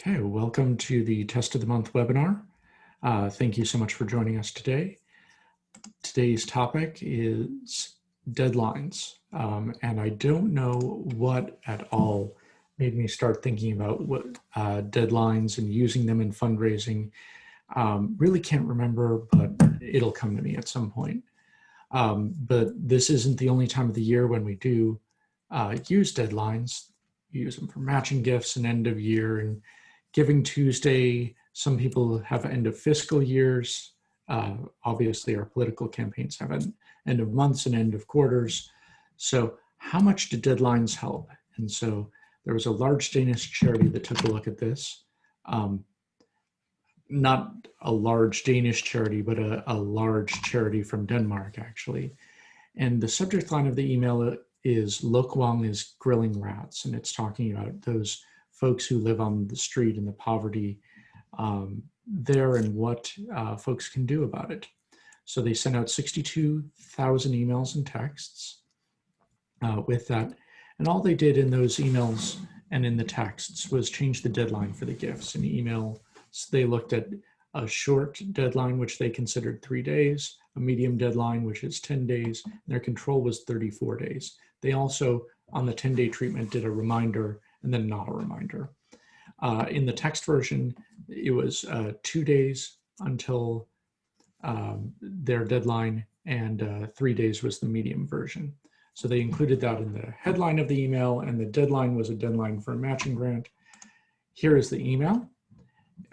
Okay, welcome to the Test of the Month webinar. Thank you so much for joining us today. Today's topic is deadlines, and I don't know what at all made me start thinking about what deadlines and using them in fundraising. Really can't remember, but it'll come to me at some point. But this isn't the only time of the year when we do use deadlines. We use them for matching gifts and end of year and Giving Tuesday. Some people have end of fiscal years. Obviously, our political campaigns have an end of months and end of quarters. So how much do deadlines help? And so there was a large Danish charity that took a look at this. Not a large Danish charity, but a large charity from Denmark, actually. And the subject line of the email is Lokwang is grilling rats. And it's talking about those folks who live on the street and the poverty there and what folks can do about it. So they sent out 62,000 emails and texts with that. And all they did in those emails and in the texts was change the deadline for the gifts. In email, they looked at a short deadline, which they considered 3 days, a medium deadline, which is 10 days, and their control was 34 days. They also, on the 10-day treatment, did a reminder and then not a reminder. In the text version, it was 2 days until their deadline, and 3 days was the medium version. So they included that in the headline of the email, and the deadline was a deadline for a matching grant. Here is the email.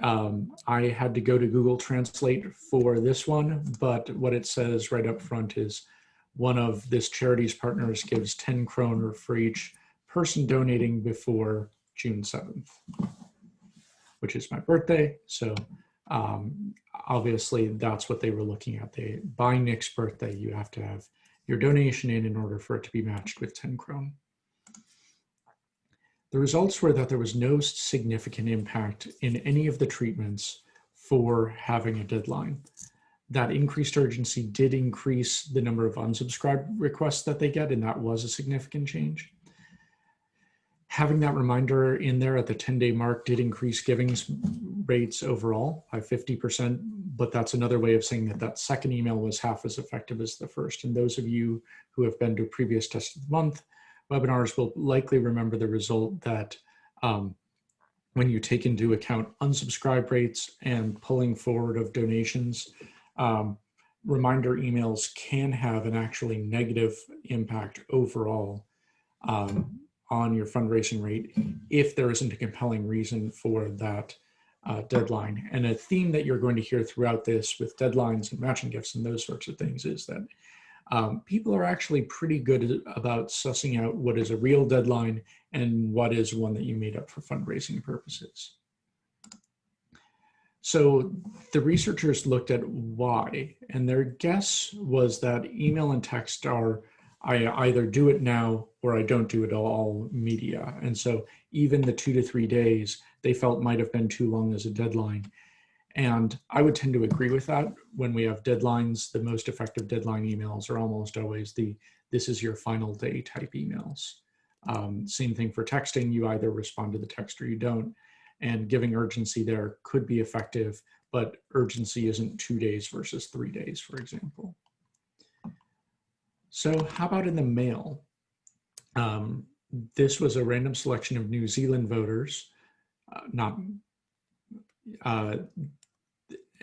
I had to go to Google Translate for this one, but what it says right up front is one of this charity's partners gives 10 kroner for each person donating before June 7th, which is my birthday. So obviously that's what they were looking at. By Nick's birthday, you have to have your donation in order for it to be matched with 10 krone. The results were that there was no significant impact in any of the treatments for having a deadline. That increased urgency did increase the number of unsubscribed requests that they get, and that was a significant change. Having that reminder in there at the 10-day mark did increase giving rates overall by 50%, but that's another way of saying that that second email was half as effective as the first. And those of you who have been to previous Test of the Month webinars will likely remember the result that when you take into account unsubscribe rates and pulling forward of donations, reminder emails can have an actually negative impact overall on your fundraising rate if there isn't a compelling reason for that deadline. And a theme that you're going to hear throughout this with deadlines and matching gifts and those sorts of things is that people are actually pretty good about sussing out what is a real deadline and what is one that you made up for fundraising purposes. So the researchers looked at why, and their guess was that email and text are I either do it now or I don't do it all media. And so even the 2 to 3 days they felt might have been too long as a deadline. And I would tend to agree with that. When we have deadlines, the most effective deadline emails are almost always the "this is your final day" type emails. Same thing for texting. You either respond to the text or you don't. And giving urgency there could be effective, but urgency isn't 2 days versus 3 days, for example. So how about in the mail? This was a random selection of New Zealand voters,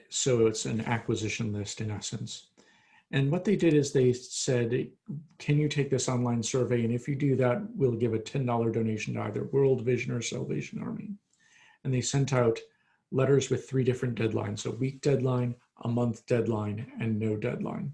so it's an acquisition list in essence. And what they did is they said, can you take this online survey? And if you do that, we'll give a $10 donation to either World Vision or Salvation Army. And they sent out letters with 3 different deadlines: a week deadline, a month deadline, and no deadline.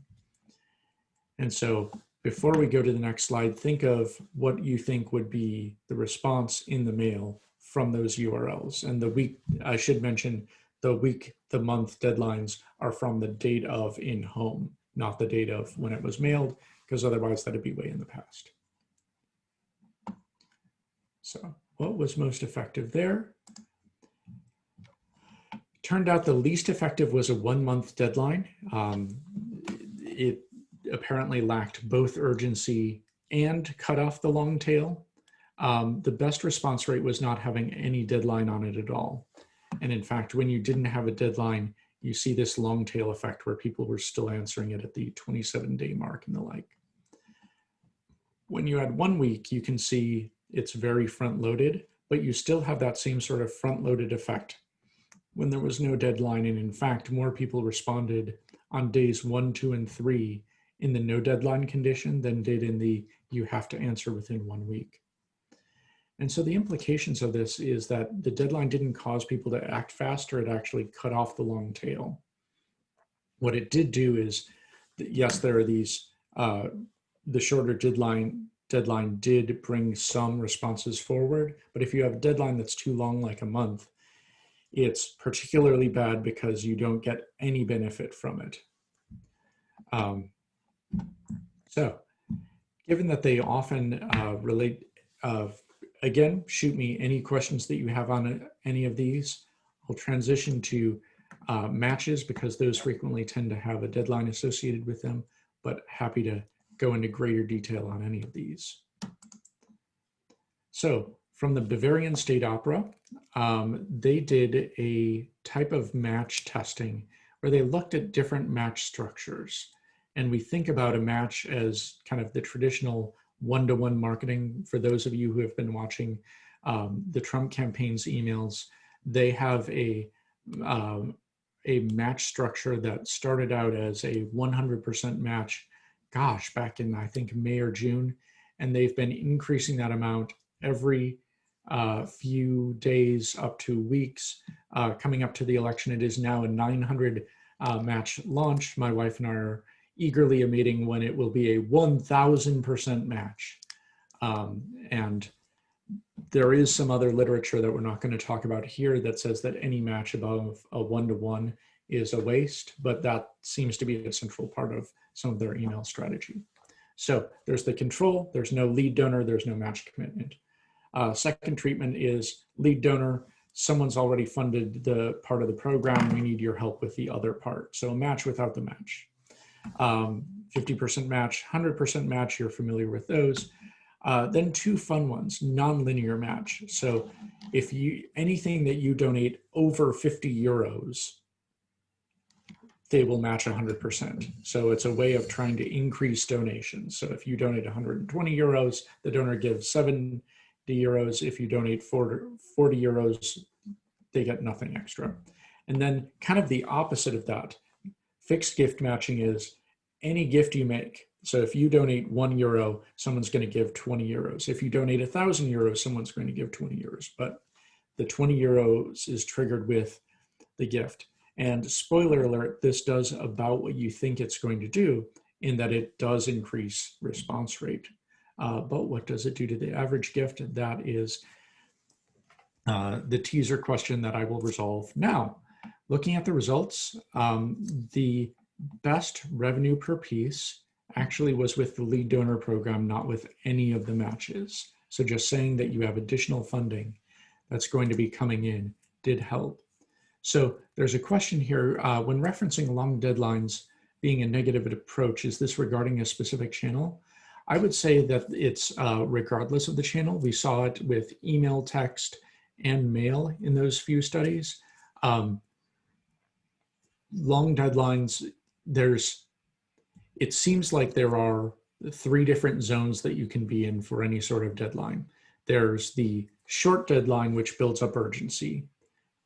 And so before we go to the next slide, think of what you think would be the response in the mail from those URLs. And the week, I should mention, the week, the month deadlines are from the date of in home, not the date of when it was mailed, because otherwise that'd be way in the past. So what was most effective there? Turned out the least effective was a 1-month deadline. It apparently lacked both urgency and cut off the long tail. the best response rate was not having any deadline on it at all. And in fact, when you didn't have a deadline, you see this long tail effect where people were still answering it at the 27-day mark and the like. When you add 1 week, you can see it's very front-loaded, but you still have that same sort of front-loaded effect when there was no deadline. And in fact, more people responded on days 1, 2, and 3 in the no deadline condition than did in the you have to answer within 1 week. And so the implications of this is that the deadline didn't cause people to act faster, it actually cut off the long tail. What it did do is, yes, there are these, the shorter deadline did bring some responses forward, but if you have a deadline that's too long, like a month, it's particularly bad because you don't get any benefit from it. So given that they often relate, again, shoot me any questions that you have on any of these. I'll transition to matches because those frequently tend to have a deadline associated with them, but happy to go into greater detail on any of these. So from the Bavarian State Opera, they did a type of match testing where they looked at different match structures. And we think about a match as kind of the traditional one-to-one marketing. For those of you who have been watching the Trump campaign's emails, they have a match structure that started out as a 100% match, gosh, back in, I think, May or June. And they've been increasing that amount every few days up to weeks. Coming up to the election, it is now a 900 match launch. My wife and I are eagerly awaiting when it will be a 1000% match. And there is some other literature that we're not going to talk about here that says that any match above a 1-to-1 is a waste, but that seems to be a central part of some of their email strategy. So there's the control, there's no lead donor, there's no match commitment. Second treatment is lead donor. Someone's already funded the part of the program. We need your help with the other part. So a match without the match. 50% match, 100% match, you're familiar with those. Then two fun ones, non-linear match. So if anything that you donate over 50 euros, they will match 100%. So it's a way of trying to increase donations. So if you donate 120 euros, the donor gives 70 euros. If you donate 40 euros, they get nothing extra. And then kind of the opposite of that, fixed gift matching is any gift you make. So if you donate €1, someone's going to give 20 euros. If you donate 1,000 euros, someone's going to give 20 euros. But the 20 euros is triggered with the gift. And spoiler alert, this does about what you think it's going to do, in that it does increase response rate. But what does it do to the average gift? That is the teaser question that I will resolve now. Looking at the results, the best revenue per piece actually was with the lead donor program, not with any of the matches. So just saying that you have additional funding that's going to be coming in did help. So there's a question here, when referencing long deadlines being a negative approach, is this regarding a specific channel? I would say that it's regardless of the channel. We saw it with email, text, and mail in those few studies. Long deadlines, it seems like there are 3 different zones that you can be in for any sort of deadline. There's the short deadline, which builds up urgency.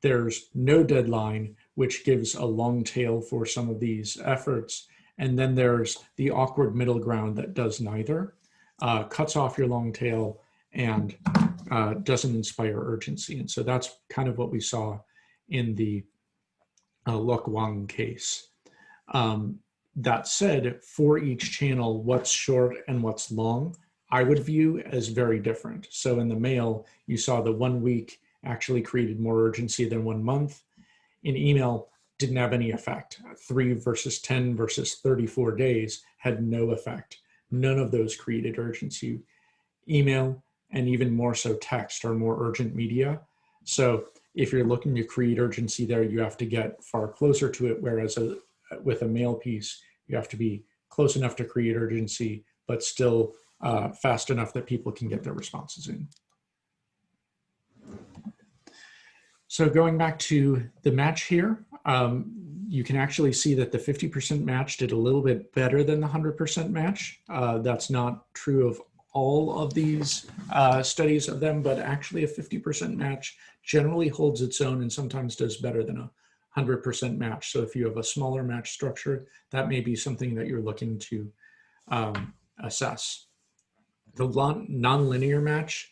There's no deadline, which gives a long tail for some of these efforts. And then there's the awkward middle ground that does neither, cuts off your long tail and doesn't inspire urgency. And so that's kind of what we saw in the Lokwang case. That said, for each channel, what's short and what's long, I would view as very different. So in the mail, you saw the 1 week actually created more urgency than 1 month. In email, didn't have any effect. 3 versus 10 versus 34 days had no effect. None of those created urgency. Email, and even more so text, are more urgent media. So if you're looking to create urgency there, you have to get far closer to it, whereas with a mail piece, you have to be close enough to create urgency, but still fast enough that people can get their responses in. So going back to the match here, you can actually see that the 50% match did a little bit better than the 100% match. That's not true of all of these studies of them, but actually a 50% match generally holds its own and sometimes does better than a 100% match. So if you have a smaller match structure, that may be something that you're looking to assess. The nonlinear match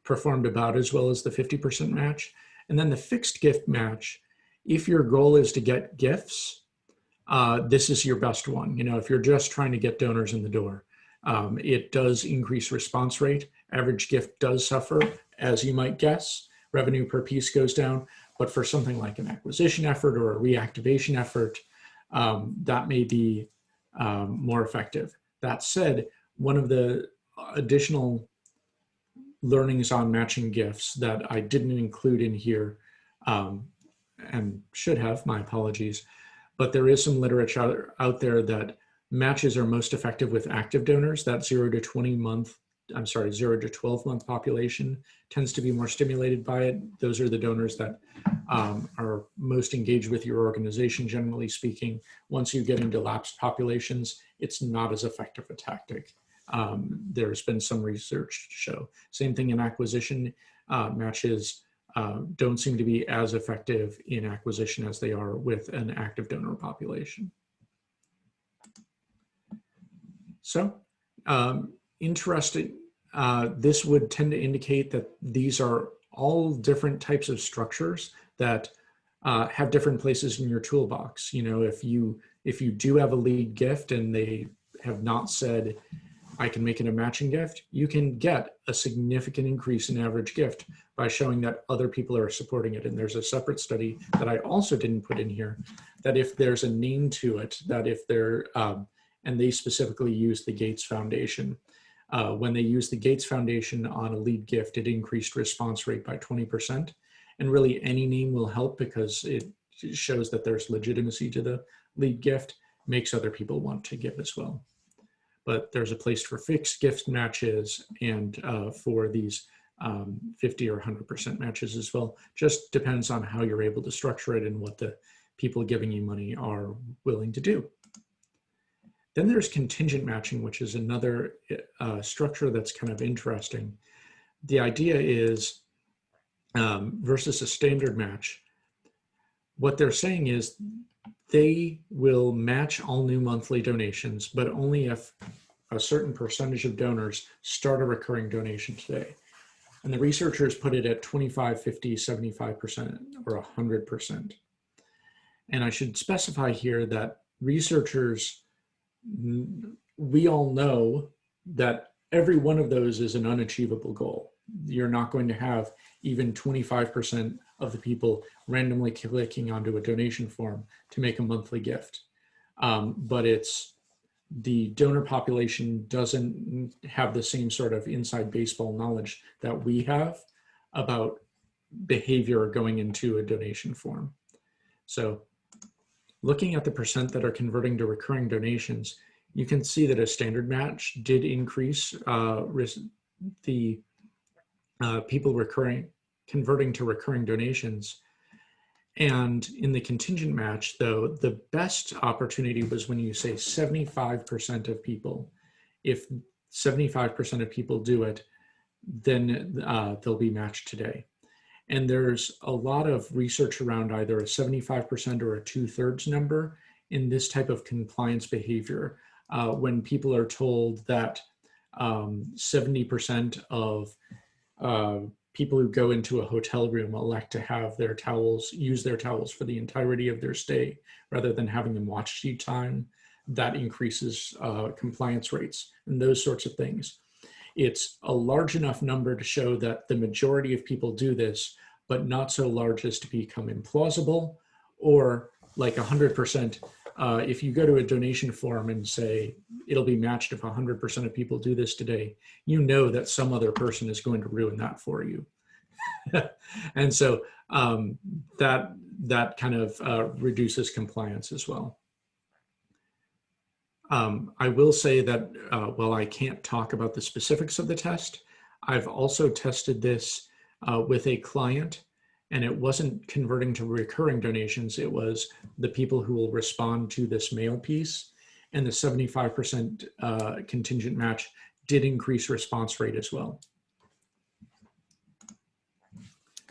performed about as well as the 50% match. And then the fixed gift match, if your goal is to get gifts, this is your best one. You know, if you're just trying to get donors in the door, it does increase response rate. Average gift does suffer, as you might guess. Revenue per piece goes down. But for something like an acquisition effort or a reactivation effort, that may be more effective. That said, one of the additional learnings on matching gifts that I didn't include in here, and should have, my apologies, but there is some literature out there that matches are most effective with active donors. That 0 to 12 month population tends to be more stimulated by it. Those are the donors that are most engaged with your organization, generally speaking. Once you get into lapsed populations, it's not as effective a tactic. There's been some research to show. Same thing in acquisition. Matches don't seem to be as effective in acquisition as they are with an active donor population. So interesting. This would tend to indicate that these are all different types of structures that have different places in your toolbox. You know, if you do have a lead gift and they have not said, I can make it a matching gift, you can get a significant increase in average gift by showing that other people are supporting it. And there's a separate study that I also didn't put in here, that if there's a name to it, that if they're, and they specifically use the Gates Foundation. When they use the Gates Foundation on a lead gift, it increased response rate by 20%. And really any name will help because it shows that there's legitimacy to the lead gift, makes other people want to give as well. But there's a place for fixed gift matches and for these 50 or 100% matches as well. Just depends on how you're able to structure it and what the people giving you money are willing to do. Then there's contingent matching, which is another structure that's kind of interesting. The idea is versus a standard match, what they're saying is they will match all new monthly donations, but only if a certain percentage of donors start a recurring donation today. And the researchers put it at 25, 50, 75%, or 100%. And I should specify here that researchers, we all know that every one of those is an unachievable goal. You're not going to have even 25% of the people randomly clicking onto a donation form to make a monthly gift. But it's the donor population doesn't have the same sort of inside baseball knowledge that we have about behavior going into a donation form. So looking at the percent that are converting to recurring donations, you can see that a standard match did increase the people converting to recurring donations. And in the contingent match, though, the best opportunity was when you say 75% of people. If 75% of people do it, then they'll be matched today. And there's a lot of research around either a 75% or a 2/3 number in this type of compliance behavior. When people are told that 70% of people who go into a hotel room elect to have their towels, use their towels for the entirety of their stay, rather than having them watch sheet time, that increases compliance rates and those sorts of things. It's a large enough number to show that the majority of people do this, but not so large as to become implausible, or like 100%. If you go to a donation form and say, it'll be matched if 100% of people do this today, you know that some other person is going to ruin that for you. And so that kind of reduces compliance as well. I will say that while I can't talk about the specifics of the test, I've also tested this with a client, And it wasn't converting to recurring donations. It was the people who will respond to this mail piece. And the 75% contingent match did increase response rate as well.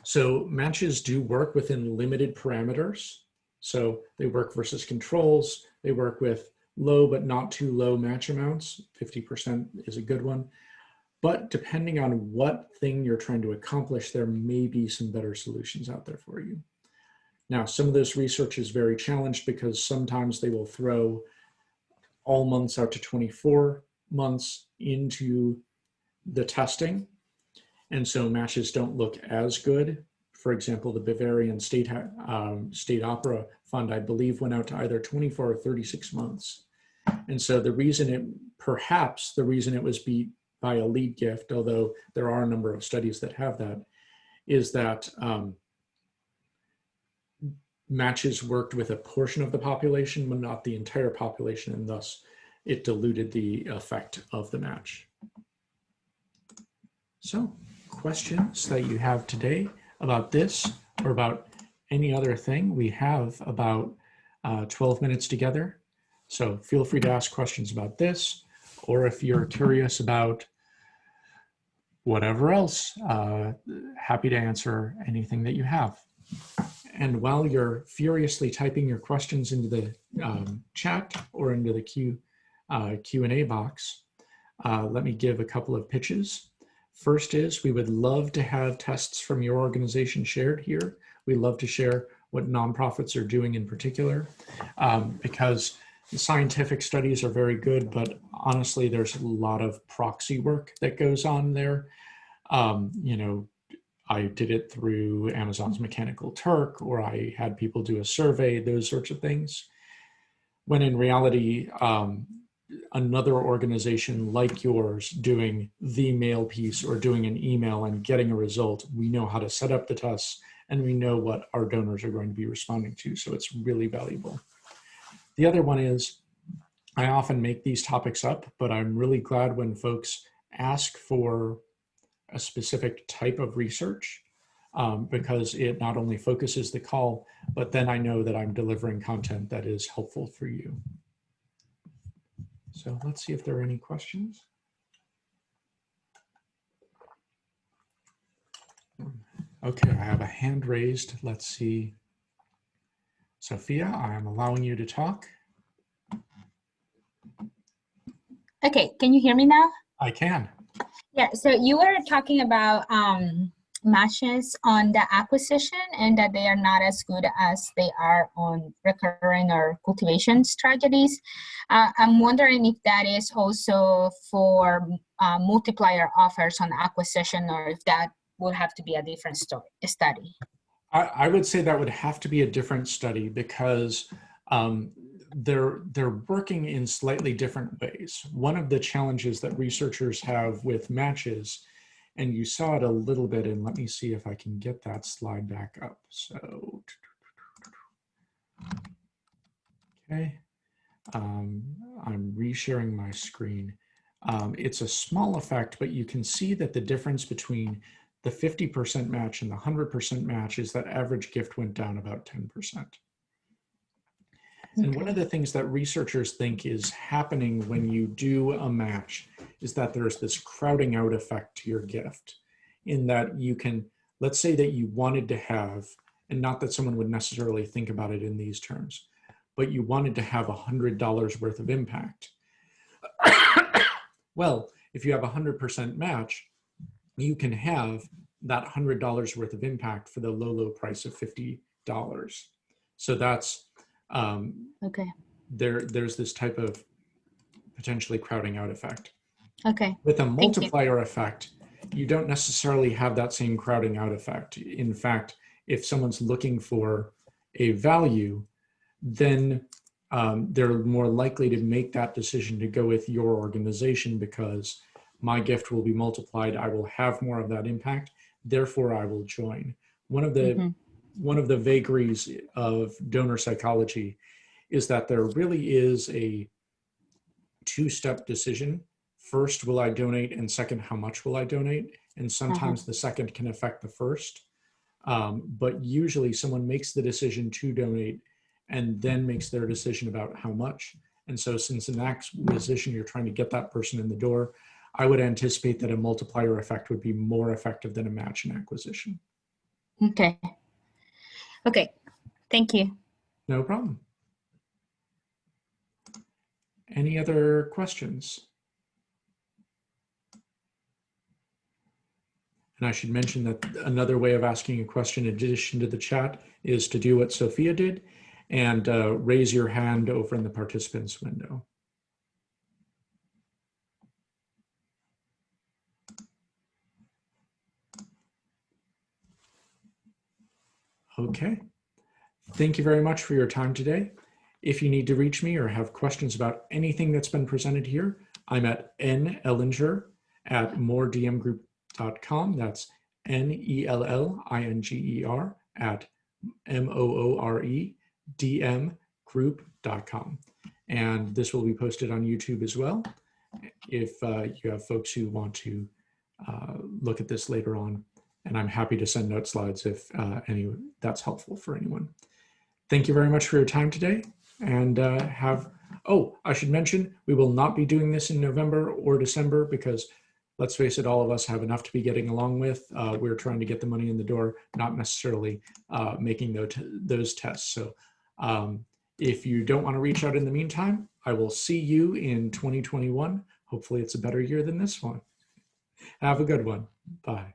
So matches do work within limited parameters. So they work versus controls. They work with low but not too low match amounts. 50% is a good one. But depending on what thing you're trying to accomplish, there may be some better solutions out there for you. Now, some of this research is very challenged because sometimes they will throw all months out to 24 months into the testing. And so matches don't look as good. For example, the Bavarian State Opera Fund, I believe, went out to either 24 or 36 months. And so perhaps the reason it was beat by a lead gift, although there are a number of studies that have that, is that matches worked with a portion of the population, but not the entire population, and thus it diluted the effect of the match. So, questions that you have today about this or about any other thing? We have about 12 minutes together. So feel free to ask questions about this, or if you're curious about whatever else, happy to answer anything that you have. And while you're furiously typing your questions into the chat or into the Q&A box, let me give a couple of pitches. First is, we would love to have tests from your organization shared here. We love to share what nonprofits are doing in particular, because the scientific studies are very good, but honestly, there's a lot of proxy work that goes on there. You know, I did it through Amazon's Mechanical Turk, or I had people do a survey, those sorts of things. When in reality, another organization like yours doing the mail piece or doing an email and getting a result, we know how to set up the tests and we know what our donors are going to be responding to. So it's really valuable. The other one is, I often make these topics up, but I'm really glad when folks ask for a specific type of research, because it not only focuses the call, but then I know that I'm delivering content that is helpful for you. So let's see if there are any questions. Okay, I have a hand raised. Let's see. Sophia, I am allowing you to talk. Okay, can you hear me now? I can. Yeah, so you were talking about matches on the acquisition and that they are not as good as they are on recurring or cultivation strategies. I'm wondering if that is also for multiplier offers on acquisition, or if that would have to be a different study. I would say that would have to be a different study, because they're working in slightly different ways. One of the challenges that researchers have with matches, and you saw it a little bit, and let me see if I can get that slide back up. So, okay, I'm resharing my screen. It's a small effect, but you can see that the difference between the 50% match and the 100% match is that average gift went down about 10%. And one of the things that researchers think is happening when you do a match is that there's this crowding out effect to your gift, in that you can, let's say that you wanted to have, and not that someone would necessarily think about it in these terms, but you wanted to have $100 worth of impact. Well, if you have a 100% match, you can have that $100 worth of impact for the low price of $50. So that's, okay. There's this type of potentially crowding out effect. Okay. With a multiplier effect, you don't necessarily have that same crowding out effect. In fact, if someone's looking for a value, then they're more likely to make that decision to go with your organization, because my gift will be multiplied. I will have more of that impact. Therefore, I will join. One of the vagaries of donor psychology is that there really is a two-step decision. First, will I donate? And second, how much will I donate? And sometimes the second can affect the first. But usually someone makes the decision to donate and then makes their decision about how much. And so since in that position, you're trying to get that person in the door, I would anticipate that a multiplier effect would be more effective than a match in acquisition. Okay. Okay. Thank you. No problem. Any other questions? And I should mention that another way of asking a question in addition to the chat is to do what Sophia did and raise your hand over in the participants window. Okay. Thank you very much for your time today. If you need to reach me or have questions about anything that's been presented here, I'm at nellinger@mooredmgroup.com. That's NELLINGER at MOOREDMgroup.com. And this will be posted on YouTube as well if you have folks who want to look at this later on. And I'm happy to send note slides if that's helpful for anyone. Thank you very much for your time today. And I should mention, we will not be doing this in November or December because let's face it, all of us have enough to be getting along with. We're trying to get the money in the door, not necessarily making those tests. So if you don't want to reach out in the meantime, I will see you in 2021. Hopefully it's a better year than this one. Have a good one. Bye.